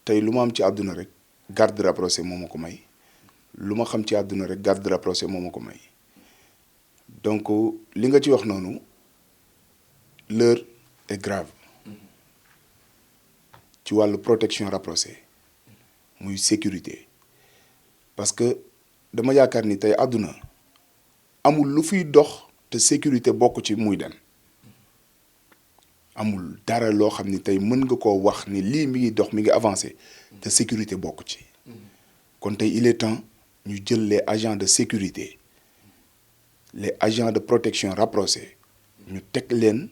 tey lu ma am ci àdduna rek garde rapproché moo ma ko may lu ma xam ci àdduna rek garde rapproché moo ma ko may donc li nga ci wax noonu l'heure est grave ci wàllu protection rapprochée muy sécurité parce que dama yaakaar ni tey àdduna amul lu fiy dox te sécurité bokk ci muy dem amul dara loo xam ni tey mën nga koo wax ni lii mi ngi dox mi ngi avancé te sécurité bokk ci kon tey il est temps ñu jël les agents de sécurité les agents de protection rapprochée ñu teg leen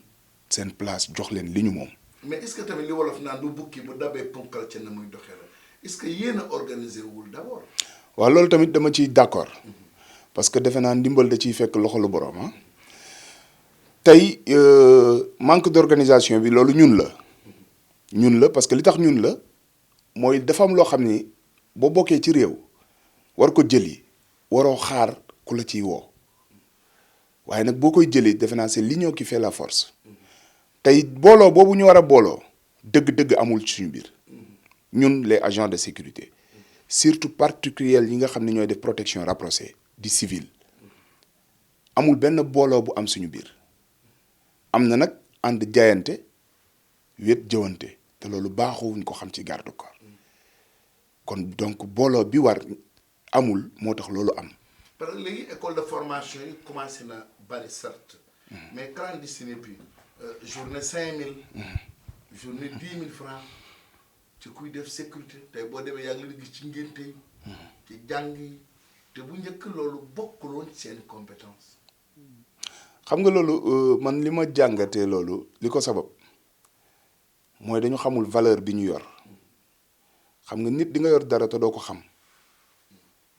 seen place jox leen li ñu moom. mais est-ce que tamit li wolof naan du bukki bu dabee ponkal ca na muy doxee la est-ce que yéen a organisé wul d'abord. waaw loolu tamit dama ciy d'accord parce que defe naa ndimbal da ciy fekk loxo lu borom ah tey manque d'organisation bi loolu ñun la parce que li tax ñun la mooy dafa am loo xam ni boo bokkee ci réew war ko jëli waroo xaar ku la ciy woo waaye nag boo koy jëli defe naa c'est l'union qui fait la force tey booloo boobu ñu war a booloo dëgg-dëgg amul ci suñu biir ñun les agents de sécurité surtout particuliers yi nga xam ne ñooy def protection rapprochée di civil amul benn booloo bu am suñu biir am na nag ànd jaayante wét jëwante te loolu baaxuwuñ ko xam ci garde corps kon donc booloo bi war amul moo tax loolu am. parce que léegi école de formation yi commencé na bari certes mais clandestine puis journée 5000. journée 10 000 francs ci kuy def sécurité tey boo demee yaa ngi leen gis ci ngénte yi ci jàng yi te bu njëkk loolu bokkuloon seen compétence. xam nga loolu man li ma jàngatee loolu li ko sabab mooy dañu xamul valeur bi ñu yor xam nga nit di nga yor dara te doo ko xam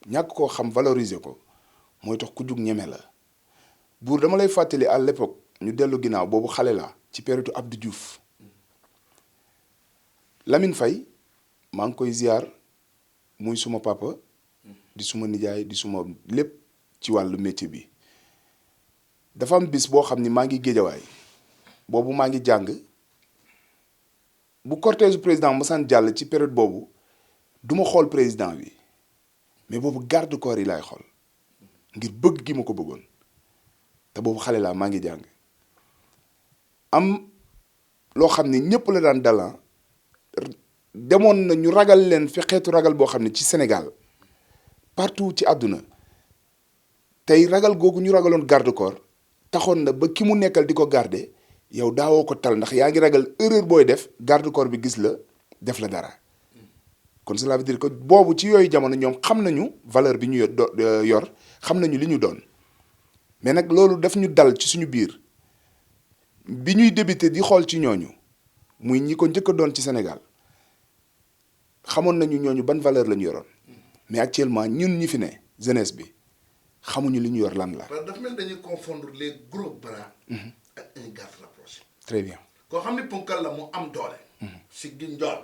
ñàkk koo xam valoriser ko mooy tax ku jug ñeme la buur dama lay fàttali à l'époque ñu dellu ginnaaw boobu xale la ci période Abdou Diouf Lamine Faye maa ngi koy ziar muy suma papa di suma nijaay di suma lépp ci wàllu métier bi dafa am bis boo xam ni maa ngi géejawaay boobu maa ngi jàng bu cortège président masaan jàll ci période boobu du ma xool président bi mais boobu garde corps yi laay xool ngir bëgg gi ma ko bëggoon te boobu xale laa maa ngi jàng am loo xam ni ñëpp la daan dalan demoon na ñu ragal leen fi xeetu ragal boo xam ne ci Sénégal partout ci àdduna tey ragal googu ñu ragaloon garde corps taxoon na ba ki mu nekkal di ko garder yow daawoo ko tal ndax yaa ngi ragal erreur booy def garde corps bi gis la def la dara kon cela veut dire que boobu ci yooyu jamono ñoom xam nañu valeur bi ñu yor xam nañu li ñu doon mais nag loolu daf ñu dal ci suñu biir bi ñuy débuté di xool ci ñooñu muy ñi ko njëkk a doon ci Sénégal xamoon nañu ñooñu ban valeur la ñu yoroon mais actuellement ñun ñi fi ne jeunesse bi xamuñu li ñu yor lan la. parce que dafa mel dañuy confondre les gros bras. ak un garde rapproché. très bien. koo xam ne ponkal la mu am doole. si gi njool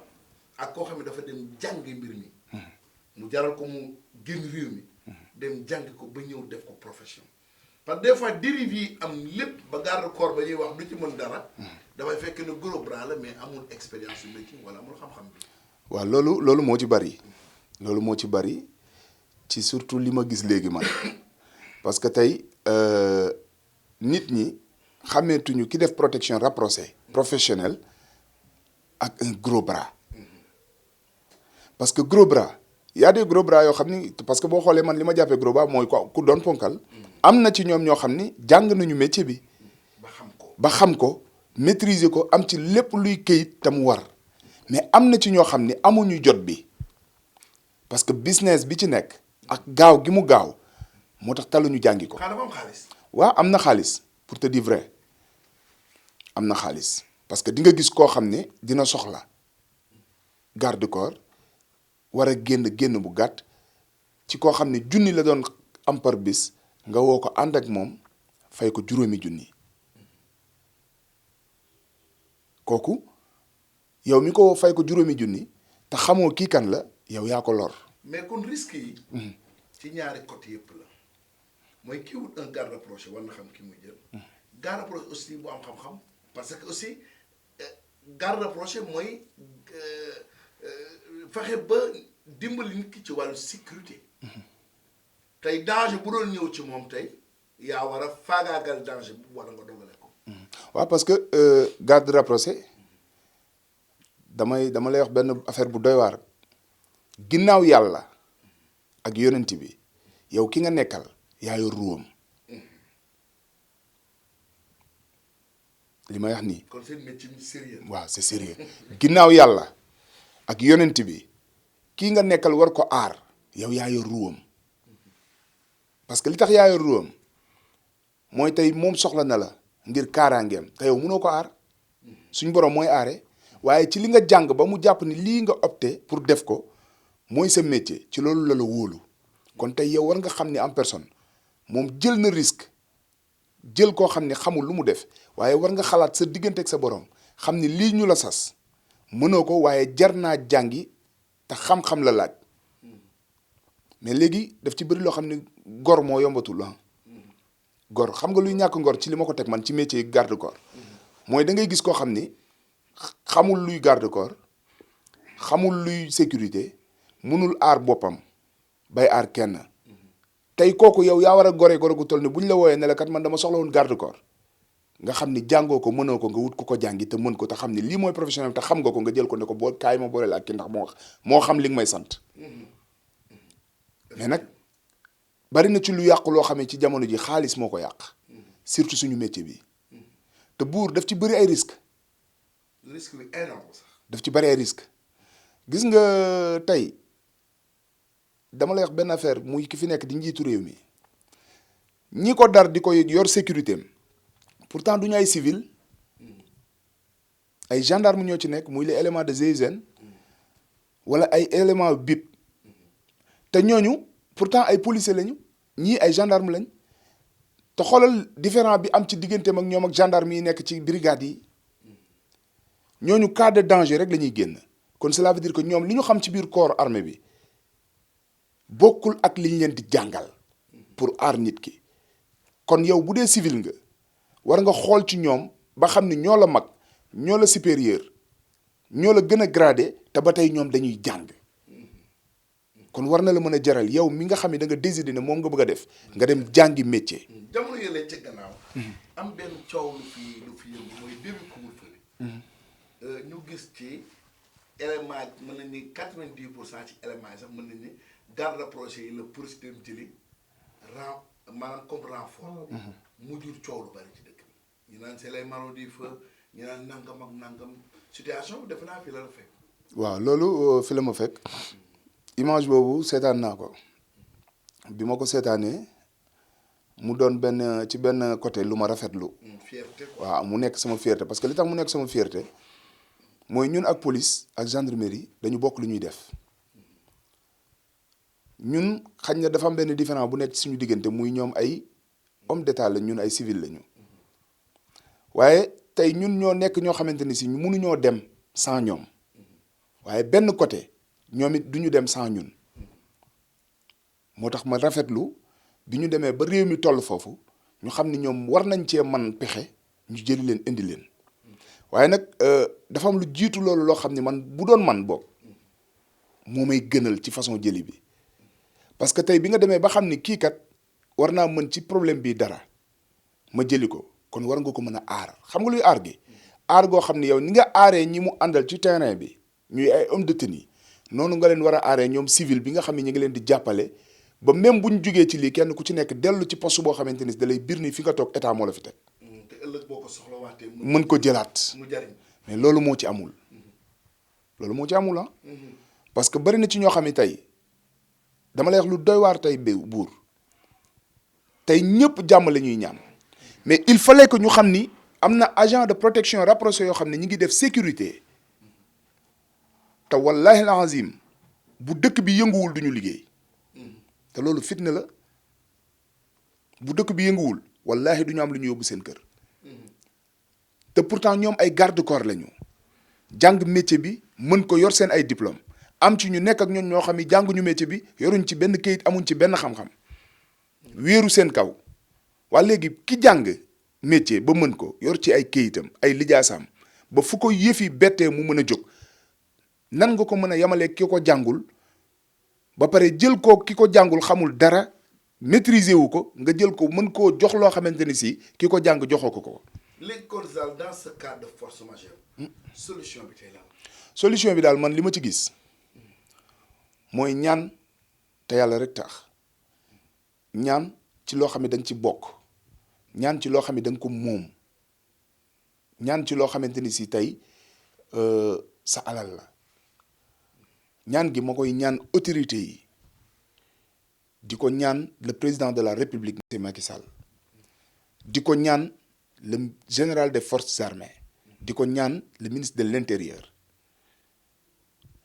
ak koo xam ne dafa dem jàngi mbir mi. mu jaral ko mu génn réew mi. dem jàngi ko ba ñëw def ko profession. parce que des fois dérive yi am lépp ba garde corps ba ñuy wax du ci mën dara. dafay fekk ne gros bras la mais amul expérience yu métier wala amul xam-xam bi. waaw loolu moo ci bari loolu moo ci bari ci surtout li ma gis léegi man parce que tey nit ñi xàmmeetuñu ki def protection rapprochée professionnelle ak un gros bras parce que gros bras y a des gros bras yoo xam ni parce que boo xoolee man li ma jàppee gros bras mooy ku doon ponkal am na ci ñoom ñoo xam ni jàng nañu métier bi ba xam ko maîtriser ko am ci lépp luy këyit te mu war mais am na ci ñoo xam ni amuñu jot bi parce que business bi ci nekk ak gaaw gi mu gaaw moo tax taluñu jàngi ko. waaw am na xaalis pour te dire vrai am na xaalis parce que di nga gis koo xam ne dina soxla garde corps war a génn bu gàtt ci koo xam ne junni la doon am par bis nga woo ko ànd ak moom fay ko 5 junni kooku yow mi ko fay ko 5 junni te xamoo kii kan la yow yaa ko lor. mais kon risque yi. ci ñaari côté yëpp la mooy kii wut un garde rapproché war na xam ki muy jël. garde rapproché aussi bu am xam-xam parce que aussi garde rapproché mooy fexe ba dimbali nit ki ci wàllu sécurité tey danger bu doon ñëw ci moom tey yaa war a faagaagal danger bu wala nga dogale ko. waaw parce que garde rapproché dama lay wax benn affaire bu doy waar ginnaaw yàlla ak yonent bi yow ki nga nekkal yaa yor ruwam li may wax nii. kon seen métier mi sérieux. waaw c'est sérieux ginnaaw yàlla ak yonent bi kii nga nekkal war ko aar yow yaa yor ruwam parce que li tax yaa yor ruwam mooy tey moom soxla na la ngir kaaraangeem te yow mënoo ko aar suñ borom mooy aare waaye ci li nga jàng ba mu jàpp ni lii nga opté pour def ko mooy sa métier ci loolu la wóolu kon tey yow war nga xam ni en personne moom jël na risque jël koo xam ni xamul lu mu def waaye war nga xalaat sa diggante ak sa borom xam ni lii ñu la sas mënoo ko waaye jar naa jàngi te xam-xam la laaj mais léegi daf ci bëri loo xam ni gor moo yombatul ah gor xam nga luy ñàkk ngor ci li ma ko teg man ci métier garde corps mooy da ngay gis koo xam ni xamul luy garde corps xamul luy sécurité mënul aar boppam bay aar kenn tey kooku yow yaa war a gore gu toll ni bu ñu la wooyee ne la kat man dama soxla woon garde corps nga xam ni jàngoo ko mënoo ko nga wut ku ko jàngi te mën ko te xam ni lii mooy professionnel te xam nga ko nga jël ko ne ko boo kaay ma boole la ak ki ndax moo xam li nga may sant mais nag bari na ci lu yàqu loo xam ne ci jamono ji xaalis moo ko yàq surtout suñu métier bi te buur daf ci bëri ay risque risque bi énorme sax. daf ci bëri ay risque gis nga tey dama lay wax benn affaire muy ki fi nekk di njiitu réew mi ñi ko dar di ko yor sécurité am pourtant du ñu ay civil ay gendarme ñoo ci nekk muy les éléments de GIGN wala ay éléments BIP te ñooñu pourtant ay policiers lañu ñii ay gendarme lañ te xoolal différent bi am ci digganteem ak ñoom ak gendarme yi nekk ci brigade yi ñooñu cas de danger rek la ñuy génn kon cela veut dire que ñoom li ñu xam ci biir corps armée bi bokkul ak li ñu leen di jàngal pour aar nit ki kon yow bu dee civil nga war nga xool ci ñoom ba xam ni ñoo la mag ñoo la supérieur ñoo la gën a gradé te ba tey ñoom dañuy jàng kon war na la mën a jaral yow mi nga xam ne da nga décider ne moom nga bëgg a def nga dem jàngi métier. jamono yële ca gannaaw. am benn coow lu fi yëngu mooy début couvre-feu bi. ñu gis ci élément mën nañ ni 90% ci élément yi sax mën nañ ni garde rapproché yi la police dem jëli maanaam comme renfort. mu jur coow lu bari ci dëkk bi. ñu naan c'est les maladies feu ñu naan nangam ak nangam situation bi defe naa fi la fekk. waaw loolu fi la ma fekk. image boobu seetaan naa ko bi ma ko seetaanee mu doon ci benn côté lu ma rafetlu. fierté waaw mu nekk sama fierté parce que li tax mu nekk sama fierté mooy ñun ak police ak gendarmerie dañu bokk lu ñuy def ñun xañ na dafa am benn différent bu nekk suñu diggante muy ñoom ay homme d'état la ñun ay civil lañu waaye tey ñun ñoo nekk ñoo xamante ni si mënuñoo dem sans ñoom waaye benn côté. ñoom it du ñu dem sans ñun moo tax ma rafetlu bi ñu demee ba réew mi toll foofu ñu xam ni ñoom war nañ cee man pexe ñu jëli leen indi leen waaye nag dafa am lu jiitu loolu loo xam ni man bu doon man boog moo may gënal ci façon jëli bi parce que tey bi nga demee ba xam ni kii kat war naa mën ci problème bi dara ma jëli ko kon war nga ko mën a aar xam nga luy aar gi aar goo xam ni yow ni nga aaree ñi mu àndal ci terrain bi ñuy ay homme de tenue noonu nga leen war a aaree ñoom civil bi nga xam ne ñu ngi leen di jàppale ba même bu ñu jugee ci lii kenn ku ci nekk dellu ci poste boo xamante ni da lay bir ni fi nga toog état moo la fi teg. te ëllëg boo ko soxlawaatee mën ko jëlaat. mu jariñ mais loolu moo ci amul. loolu moo ci amul ah. parce que bari na ci ñoo xam ne tey dama lay wax lu doy waar tey buur tey ñëpp jàmm la ñuy ñaan mais il fallait que ñu xam ni am na agent de protection rapproché yoo xam ne ñu ngi def sécurité. te wallahi alazim bu dëkk bi yënguwul duñu liggéey te loolu fitna la bu dëkk bi yënguwul wallahi duñu am lu ñu yóbbu seen kër te pourtant ñoom ay garde corps lañu jàng métier bi mën ko yor seen ay diplôme am ci ñu nekk ak ñoom ñoo xam ne jànguñu métier bi yoruñ ci benn kayit amuñ ci benn xam-xam wéeru seen kaw waa léegi ki jàng métier ba mën ko yor ci ay kayitam ay lijaasaam ba fu ko yëfi bettee mu mën a jóg nan nga ko mën a yemale ki ko jàngul ba pare jël ko ki ko jàngul xamul dara maîtriser wu ko nga jël ko mën koo jox loo xamante ni si ki ko jàng joxoo ko. léegi kon daal dans ce cas de force majeure. solution bi tey la. solution bi daal man li ma ci gis mooy ñaan te yàlla rek tax ñaan ci loo xam ne da nga ci bokk ñaan ci loo xam ne da nga ko moom ñaan ci loo xamante ni si tey sa alal la ñaan gi ma koy ñaan autorité yi di ko ñaan le président de la république monsieur Macky Sall di ko ñaan le général des forces armées di ko ñaan le ministre de l'intérieur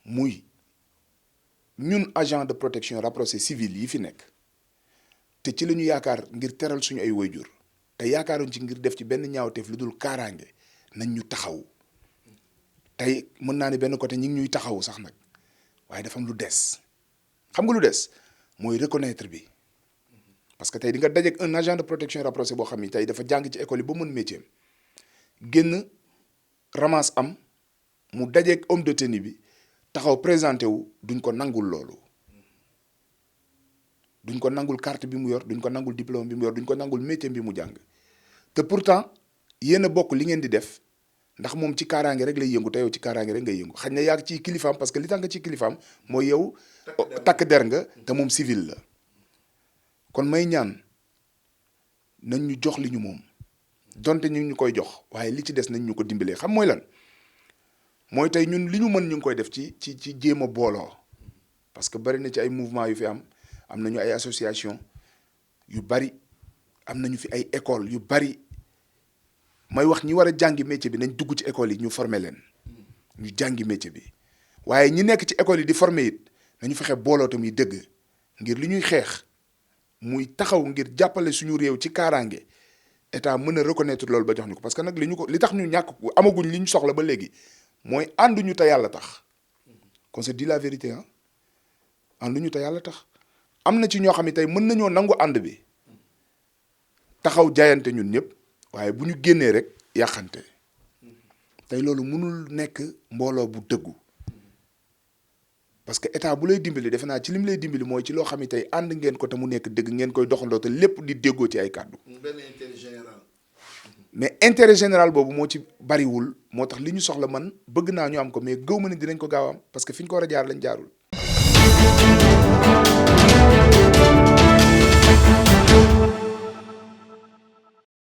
muy ñun agent de protection rapproché civil yi fi nekk te ci la ñu yaakaar ngir teral suñu ay waajur te yaakaaruñ ci ngir def ci benn ñaawteef lu dul kaaraange nañ ñu taxaw tey mën naa ne benn côté ñi ngi ñuy taxaw sax nag waaye dafa am lu des xam nga lu des mooy reconnaître bi parce que tey di nga dajeek un agent de protection rapproché boo xam ni tey dafa jàng ci école yi ba mën métier génn ramasse am mu dajeek homme de tenue bi taxaw présenté wu duñ ko nangul loolu duñ ko nangul carte bi mu yor duñ ko nangul diplôme bi mu yor duñ ko nangul métier bi mu jàng te pourtant yéen a bokk li ngeen di def ndax moom ci kaaraange rek lay yëngu te yow ci kaaraange rek ngay yëngu xañ na yaa ci kilifaam parce que li tax nga ci kilifaam mooy yow takk der nga te moom civil la kon may ñaan nañ ñu jox li ñu moom donte ñu koy jox waaye li ci des nañ ñu ko dimbalee xam mooy lan mooy tey ñun li ñu mën ñu ngi koy def ci jéem a booloo parce que bari na ci ay mouvement yu fi am nañu ay association yu bari am nañu fi ay école yu bari may wax ñi war a jàngi métier bi nañ dugg ci école yi ñu former leen ñu jàngi métier bi waaye ñi nekk ci école yi di former it nañu fexe booloo tam yi dëgg ngir li ñuy xeex muy taxaw ngir jàppale suñu réew ci kaaraange état mën a reconnaître loolu ba jox ñu ko parce que nag li tax ñu ñàkk amaguñ li ñu soxla ba léegi mooy ànduñu te yàlla tax qu'on se dit la vérité ah ànduñu te yàlla tax am na ci ñoo xam ne tey mën nañoo nangu ànd bi taxaw jaayante ñun ñëpp waaye bu ñu génnee rek yàqante tey loolu mënul nekk mbooloo bu dëggu parce que état bu lay dimbali defe naa ci lim lay dimbali mooy ci loo xam ne tey ànd ngeen ko te mu nekk dëgg ngeen koy doxandoo te lépp di déggoo ci ay kàddu. benn intérêt général. mais intérêt général boobu moo ci bariwul moo tax li ñu soxla man bëgg naa ñu am ko mais gëw ma ne dinañ ko gaaw am parce que fi ñu ko war a jaar lañ jaarul.